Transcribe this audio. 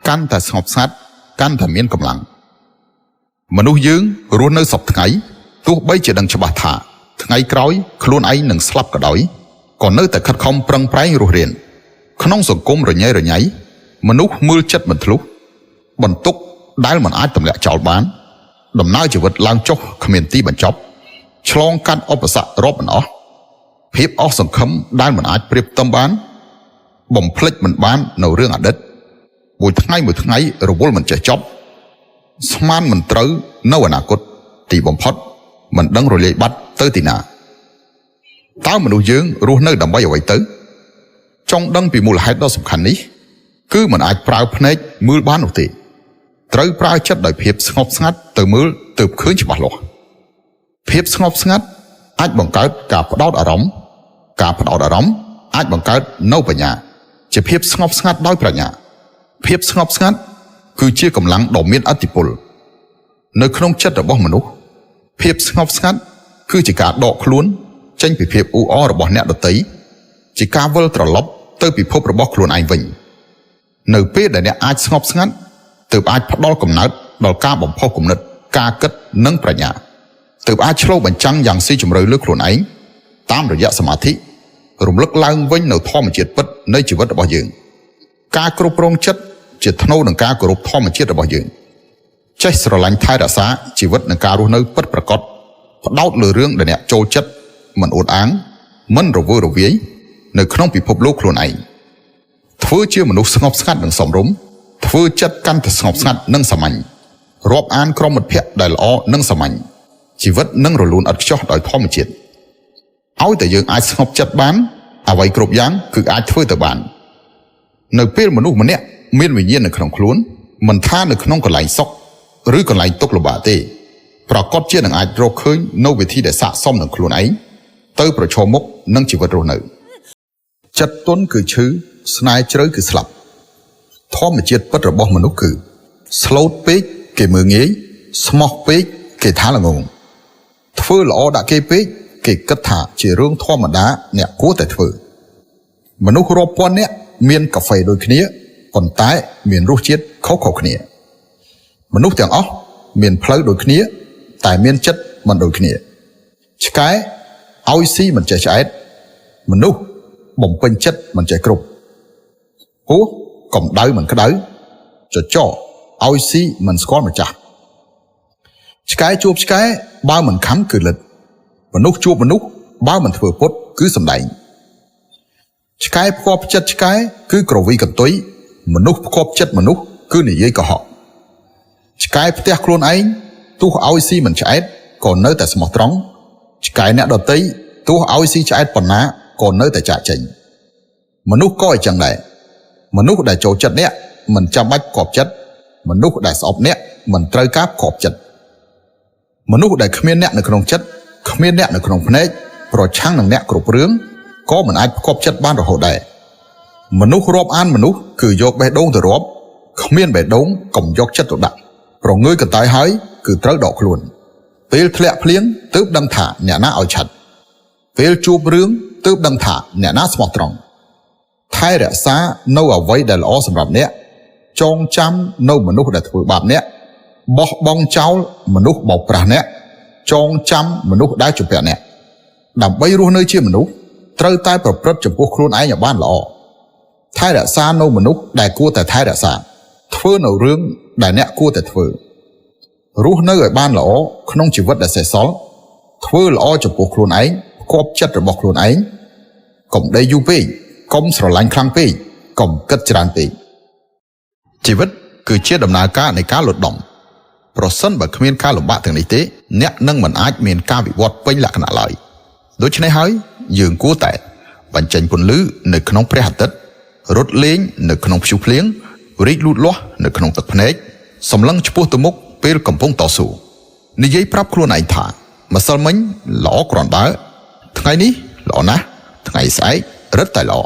កាន់តែស្ងប់ស្ងាត់កាន់តែមានកម្លាំងមនុស្សយើងរស់នៅសពថ្ងៃទោះបីជាដឹងច្បាស់ថាថ្ងៃក្រោយខ្លួនឯងនឹងស្លាប់ក៏ដោយក៏នៅតែខិតខំប្រឹងប្រែងរស់រានក្នុងសង្គមរញ៉េរញ៉ៃមនុស្សមើលចិត្តមិនធ្លុះបន្ទុកដែលមិនអាចទម្លាក់ចោលបានដំណើរជីវិតឡើងចុះគ្មានទីបញ្ចប់ឆ្លងកាត់ឧបសគ្គរាប់មិនអស់ភាពអស់សង្ឃឹមដែលមិនអាចប្រៀបផ្ទឹមបានបំភ្លេចមិនបាននៅរឿងអតីតមួយថ្ងៃរវល់មិនចេះចប់ស្មានមិនត្រូវនៅអនាគតទីបំផុតមិនដឹងរលាយបាត់ទៅទីណាតើមនុស្សយើងរស់នៅដើម្បីអ្វីទៅចង់ដឹងពីមូលហេតុដ៏សំខាន់នេះគឺមិនអាចប្រើភ្នែកមើលបាននោះទេត្រូវប្រើចិត្តដោយភាពស្ងប់ស្ងាត់ទៅមើលទើបឃើញច្បាស់លាស់ភាពស្ងប់ស្ងាត់អាចបង្កើតការផ្ដោតអារម្មណ៍អាចបង្កើតនៅបញ្ញាជាភាពស្ងប់ស្ងាត់ដោយប្រាជ្ញាភាពស្ងប់ស្ងាត់គឺជាកម្លាំងដ៏មានឥទ្ធិពលនៅក្នុងចិត្តរបស់មនុស្សភាពស្ងប់ស្ងាត់គឺជាការដកខ្លួនចេញពីភាពអ៊ូអររបស់អ្នកដទៃជាការវិលត្រឡប់ទៅពិភពរបស់ខ្លួនឯងវិញនៅពេលដែលអ្នកអាចស្ងប់ស្ងាត់ទើបអាចផ្ដល់កំណើតដល់ការបំផុសគំនិតការគិតនិងប្រាជ្ញាទើបអាចឆ្លុះបញ្ចាំងយ៉ាងស៊ីជម្រៅលើខ្លួនឯងតាមរយៈសមាធិរំលឹកឡើងវិញនៅធម្មជាតិពិតនៃជីវិតរបស់យើងការគ្រប់គ្រងចិត្តជាថ្នូរនឹងការគោរពធម្មជាតិរបស់យើងចេះស្រឡាញ់ថែរក្សាជីវិតនិងការរស់នៅពិតប្រាកដផ្ដោតលើរឿងដែលអ្នកចូលចិត្តមិនអួតអាងមិនរវើរវាយនៅក្នុងពិភពលោកខ្លួនឯងធ្វើជាមនុស្សស្ងប់ស្ងាត់និងសមរម្យធ្វើចិត្តកាន់តែស្ងប់ស្ងាត់និងសាមញ្ញរាប់អានក្រុមមិត្តភ័ក្តិដែលល្អនិងសាមញ្ញជីវិតនឹងរលូនឥតខ្ចោះដោយធម្មជាតិឲ្យតែយើងអាចស្ងប់ចិត្តបានអ្វីគ្រប់យ៉ាងគឺអាចធ្វើទៅបាននៅពេលមនុស្សម្នាក់មានវិញ្ញាណនៅក្នុងខ្លួនមិនថានៅក្នុងកន្លែងសុខឬកន្លែងទុក្ខលំបាកទេប្រកបជានឹងអាចរកឃើញនៅវិធីដែលស័ក្តិសមនឹងខ្លួនឯងទៅប្រឈមមុខនឹងជីវិតរស់នៅចិត្តទន់គឺឈឺស្នេហ៍ជ្រៅគឺស្លាប់ធម្មជាតិពិតរបស់មនុស្សគឺស្លូតពេកគេមើងងាយស្មោះពេកគេថាល្ងងធ្វើល្អដាក់គេពេកគេគិតថាជារឿងធម្មតាអ្នកគួរតែធ្វើមនុស្សរាប់ពាន់នាក់មានកាហ្វេដូចគ្នាប៉ុន្តែមានរសជាតិខុសៗគ្នាមនុស្សទាំងអស់មានផ្លូវដូចគ្នាតែមានចិត្តមិនដូចគ្នាឆ្កែឲ្យស៊ីមិនចេះឆ្អែតមនុស្សបំពេញចិត្តមិនចេះគ្រប់ពស់កំដៅមិនក្តៅចចកឲ្យស៊ីមិនស្គាល់ម្ចាស់ឆ្កែជួបឆ្កែបើមិនខំគឺលិតមនុស្សជួបមនុស្សបើមិនធ្វើពុតគឺសម្ដែងឆ្កែផ្គាប់ចិត្តឆ្កែគឺក្រវីកន្ទុយមនុស្សផ្គាប់ចិត្តមនុស្សគឺនិយាយកុហកឆ្កែផ្ទះខ្លួនឯងទោះឲ្យស៊ីមិនឆ្អែតក៏នៅតែស្មោះត្រង់ឆ្កែអ្នកដទៃទោះឲ្យស៊ីឆ្អែតប៉ុណ្ណាក៏នៅតែចាកចេញមនុស្សក៏អញ្ចឹងដែរមនុស្សដែលចូលចិត្តអ្នកមិនចាំបាច់ផ្គាប់ចិត្តមនុស្សដែលស្អប់អ្នកមិនត្រូវការផ្គាប់ចិត្តមនុស្សដែលគ្មានអ្នកនៅក្នុងចិត្តគ្មានអ្នកនៅក្នុងភ្នែកប្រឆាំងនឹងអ្នកគ្រប់រឿងក៏មិនអាចផ្គាប់ចិត្តបានរហូតដែរមនុស្សរាប់អានមនុស្សគឺយកបេះដូងទៅរាប់គ្មានបេះដូងកុំយកចិត្តទៅដាក់ប្រងើយកន្តើយហើយគឺត្រូវដកខ្លួនពេលធ្លាក់ភ្លៀងទើបដឹងថាអ្នកណាឲ្យឆាត់ពេលជួបរឿងទើបដឹងថាអ្នកណាស្មោះត្រង់ថែរក្សានៅអ្វីដែលល្អសម្រាប់អ្នកចងចាំនៅមនុស្សដែលធ្វើបាបអ្នកបោះបង់ចោលមនុស្សបោកប្រាស់អ្នកចងចាំមនុស្សដែលជំពាក់អ្នកដើម្បីរស់នៅជាមនុស្សត្រូវតែប្រព្រឹត្តចំពោះខ្លួនឯងឲ្យបានល្អថែរក្សានៅមនុស្សដែលគួរតែថែរក្សាធ្វើនៅរឿងដែលអ្នកគួរតែធ្វើរស់នៅឲ្យបានល្អក្នុងជីវិតដែលសេសសល់ធ្វើល្អចំពោះខ្លួនឯងផ្គាប់ចិត្តរបស់ខ្លួនឯងកុំដេកយូរពេកកុំស្រឡាញ់ខ្លាំងពេកកុំគិតច្រើនពេកជីវិតគឺជាដំណើរការនៃការលត់ដំប្រសិនបើគ្មានការលំបាកទាំងនេះទេអ្នកនឹងមិនអាចមានការវិវត្តពេញលក្ខណៈឡើយដូច្នេះហើយយើងគួរតែបញ្ចេញពន្លឺនៅក្នុងព្រះអាទិត្យរត់លេងនៅក្នុងព្យុះភ្លៀងរីកលូតលាស់នៅក្នុងទឹកភ្នែកសម្លឹងឆ្ពោះទៅមុខពេលកំពុងតស៊ូនិយាយប្រាប់ខ្លួនឯងថាម្សិលមិញល្អគ្រាន់បើថ្ងៃនេះល្អណាស់ថ្ងៃស្អែករឹតតែល្អ